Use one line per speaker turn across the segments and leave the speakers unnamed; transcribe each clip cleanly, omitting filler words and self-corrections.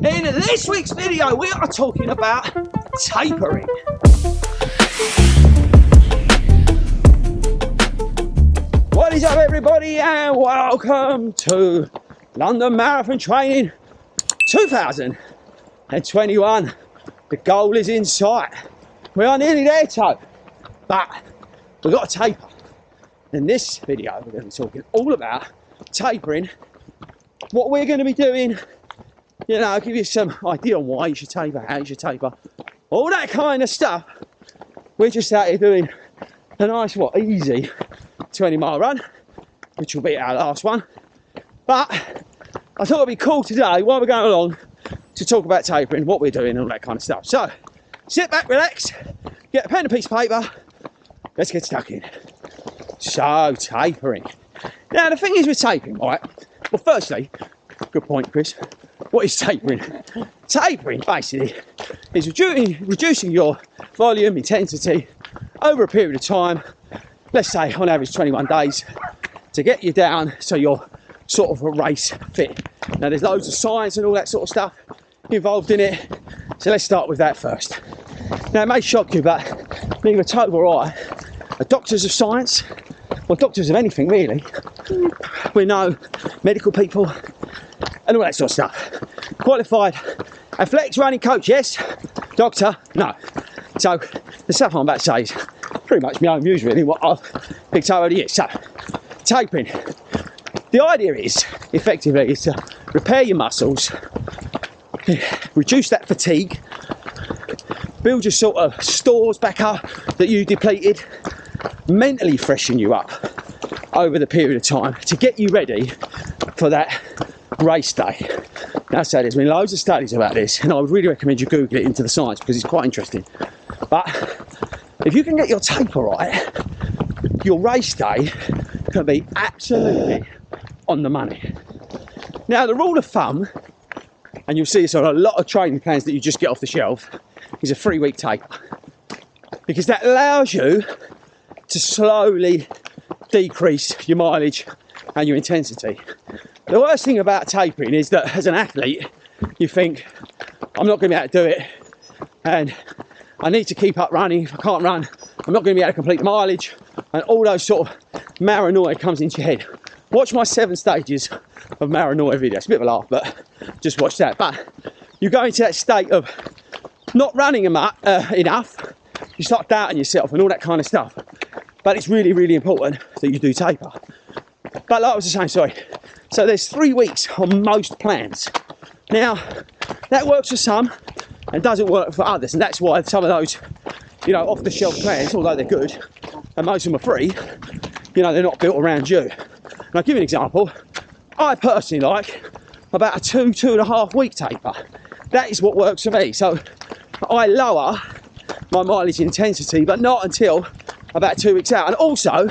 In this week's video, we are talking about tapering. What is up, everybody, and welcome to London Marathon Training 2021. The goal is in sight. We are nearly there, Toe, but we've got a taper. In this video, we're going to be talking all about tapering, what we're going to be doing, you know, give you some idea on why you should taper, how you should taper, all that kind of stuff. We're just out here doing a nice, easy 20-mile run, which will be our last one. But I thought it'd be cool today, while we're going along, to talk about tapering, what we're doing, and all that kind of stuff. So, sit back, relax, get a pen and a piece of paper, let's get stuck in. So, tapering. Now, the thing is with tapering, right? Well, firstly, good point, Chris. What is tapering? Tapering, basically, is reducing your volume, intensity, over a period of time, let's say on average 21 days, to get you down so you're sort of a race fit. Now, there's loads of science and all that sort of stuff involved in it, so let's start with that first. Now, it may shock you, but neither Tobe or I are doctors of science, or doctors of anything really. We know medical people and all that sort of stuff. Qualified athletics running coach, yes. Doctor, no. So the stuff I'm about to say is pretty much my own views, really, what I've picked up over the years. So, tapering. The idea is, effectively, is to repair your muscles, reduce that fatigue, build your sort of stores back up that you depleted, mentally freshen you up over the period of time to get you ready for that race day. Now, so there's been loads of studies about this, and I would really recommend you Google it into the science because it's quite interesting. But if you can get your taper right, your race day can be absolutely on the money. Now, the rule of thumb, and you'll see this on a lot of training plans that you just get off the shelf, is a 3-week taper, because that allows you to slowly decrease your mileage and your intensity. The worst thing about tapering is that as an athlete, you think, I'm not going to be able to do it, and I need to keep up running. If I can't run, I'm not going to be able to complete the mileage, and all those sort of paranoia comes into your head. Watch my 7 stages of paranoia video. It's a bit of a laugh, but just watch that. But you go into that state of not running enough, you start doubting yourself and all that kind of stuff. But it's really, really important that you do taper. But like I was saying, so there's 3 weeks on most plans. Now, that works for some and doesn't work for others, and that's why some of those, you know, off-the-shelf plans, although they're good, and most of them are free, you know, they're not built around you. And I'll give you an example. I personally like about a 2.5 week taper. That is what works for me. So I lower my mileage intensity, but not until about 2 weeks out. And also,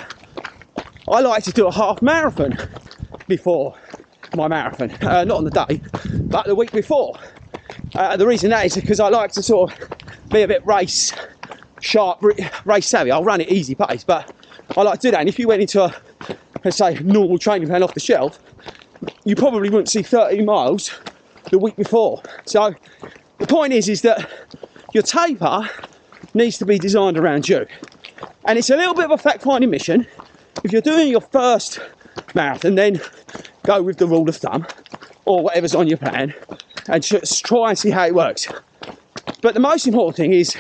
I like to do a half marathon before my marathon. Not on the day, but the week before. The reason that is because I like to sort of be a bit race sharp, race savvy. I'll run it easy pace, but I like to do that. And if you went into a, let's say, normal training plan off the shelf, you probably wouldn't see 30 miles the week before. So the point is that your taper needs to be designed around you. And it's a little bit of a fact-finding mission. If you're doing your first marathon, then go with the rule of thumb or whatever's on your plan and just try and see how it works. But the most important thing is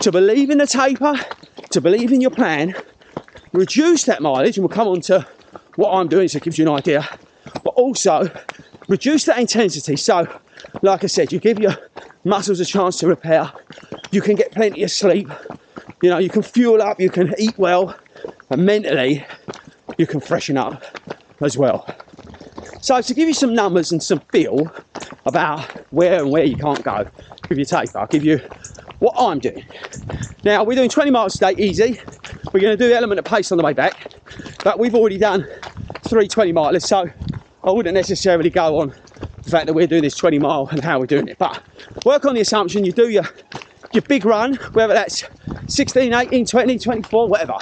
to believe in the taper, to believe in your plan, reduce that mileage, and we'll come on to what I'm doing so it gives you an idea, but also reduce that intensity. So, like I said, you give your muscles a chance to repair, you can get plenty of sleep, you know, you can fuel up, you can eat well, and mentally you can freshen up as well. So to give you some numbers and some feel about where you can't go with your taper, I'll give you what I'm doing. Now, we're doing 20 miles a day, easy. We're going to do the element of pace on the way back, but we've already done 3 20-milers, so I wouldn't necessarily go on the fact that we're doing this 20 mile and how we're doing it. But work on the assumption you do your big run, whether that's 16, 18, 20, 24, whatever.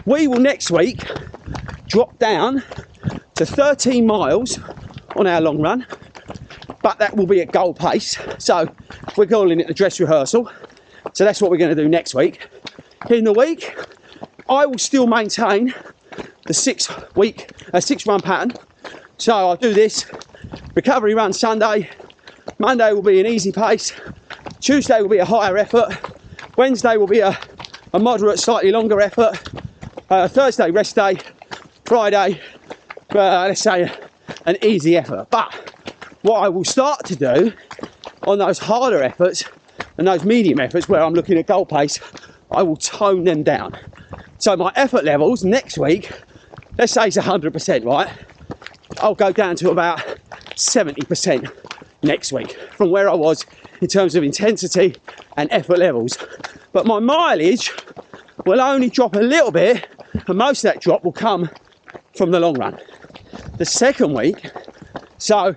We will next week drop down to 13 miles on our long run, but that will be at goal pace. So we're calling it the dress rehearsal. So that's what we're going to do next week. In the week, I will still maintain the 6 run pattern. So I'll do this recovery run Sunday. Monday will be an easy pace. Tuesday will be a higher effort. Wednesday will be a moderate, slightly longer effort. Thursday, rest day. Friday, let's say an easy effort. But what I will start to do on those harder efforts and those medium efforts where I'm looking at goal pace, I will tone them down. So my effort levels next week, let's say it's 100%, right? I'll go down to about 70% next week from where I was in terms of intensity and effort levels. But my mileage will only drop a little bit, and most of that drop will come from the long run. The second week, so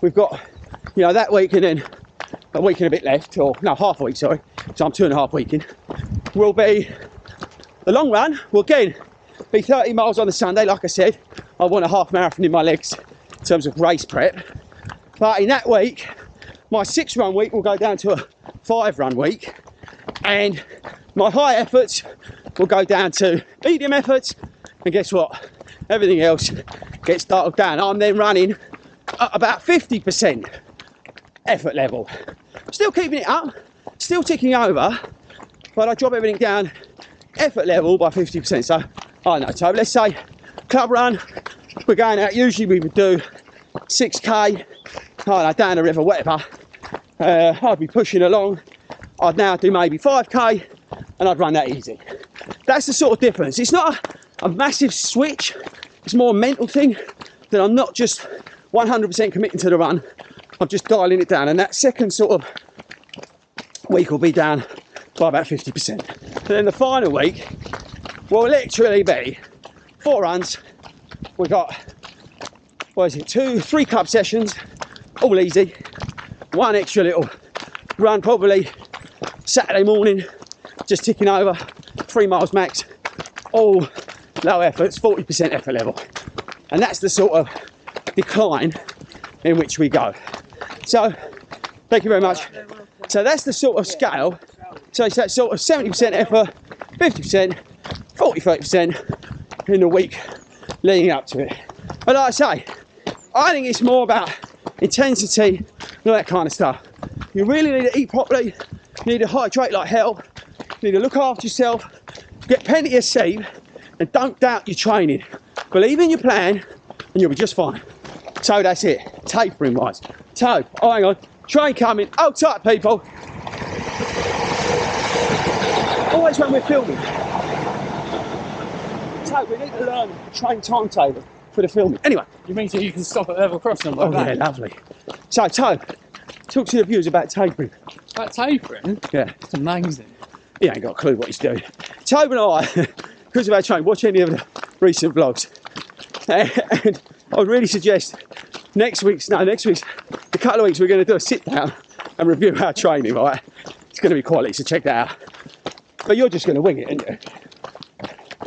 we've got, you know, that week and then a week and a bit left, or no, half a week, sorry. So I'm 2.5 weeks in. Will be the long run. Will again be 30 miles on the Sunday. Like I said, I want a half marathon in my legs in terms of race prep. But in that week, my 6 run week will go down to a 5 run week, and my high efforts will go down to medium efforts. And guess what? Everything else gets dialed down. I'm then running at about 50% effort level. Still keeping it up, still ticking over, but I drop everything down effort level by 50%. So, I don't know, so let's say club run, we're going out, usually we would do 6k, I don't know, down the river, whatever. I'd be pushing along. I'd now do maybe 5k and I'd run that easy. That's the sort of difference. It's not a massive switch, it's more a mental thing that I'm not just 100% committing to the run, I'm just dialing it down, and that second sort of week will be down by about 50%. And then the final week will literally be 4 runs. We've got, what is it, 3 club sessions, all easy. 1 extra little run probably Saturday morning, just ticking over, 3 miles max, all low efforts, 40% effort level. And that's the sort of decline in which we go. So, thank you very much. So that's the sort of scale. So it's that sort of 70% effort, 50%, 40, 30% in the week leading up to it. But like I say, I think it's more about intensity and all that kind of stuff. You really need to eat properly, you need to hydrate like hell, you need to look after yourself, get plenty of sleep, and don't doubt your training. Believe in your plan and you'll be just fine. So that's it, tapering wise. So, oh, hang on, train coming, hold tight people. Always when we're filming. So we need to learn the train timetable for the filming. Anyway.
You mean so you can stop at level crossing like
that? Yeah, lovely. So, talk to the viewers about tapering.
About tapering?
Yeah.
It's amazing.
He ain't got a clue what he's doing. Tobe and I, because of our training, watch any of the recent vlogs. And I would really suggest next week, a couple of weeks, we're going to do a sit down and review our training, right? It's going to be quality, so check that out. But you're just going to wing it, aren't you?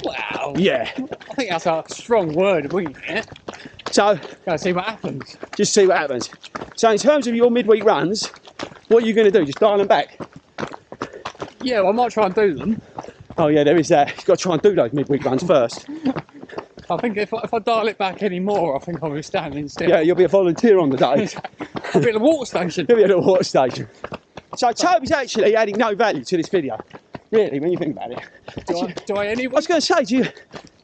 Wow.
Yeah.
I think that's a strong word, winging it.
So,
gotta see what happens.
Just see what happens. So in terms of your midweek runs, what are you going to do? Just dial them back?
Yeah, well, I might try and do them.
Oh yeah, there is that. You've got to try and do those midweek runs first.
I think if I dial it back any more, I think I'll be standing still.
Yeah, you'll be a volunteer on the day.
I'll be at the water station.
You'll be at the water station. So Toby's actually adding no value to this video. Really, when you think about it.
Do I anyway?
I was going to say, do you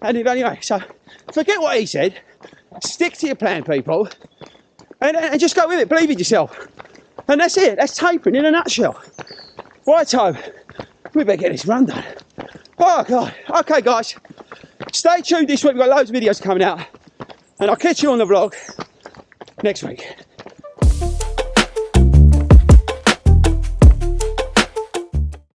add any value? So forget what he said. Stick to your plan, people. And just go with it. Believe in yourself. And that's it. That's tapering in a nutshell. Right, Toby. We better get this run done. Oh, God. Okay, guys. Stay tuned this week. We've got loads of videos coming out. And I'll catch you on the vlog next week.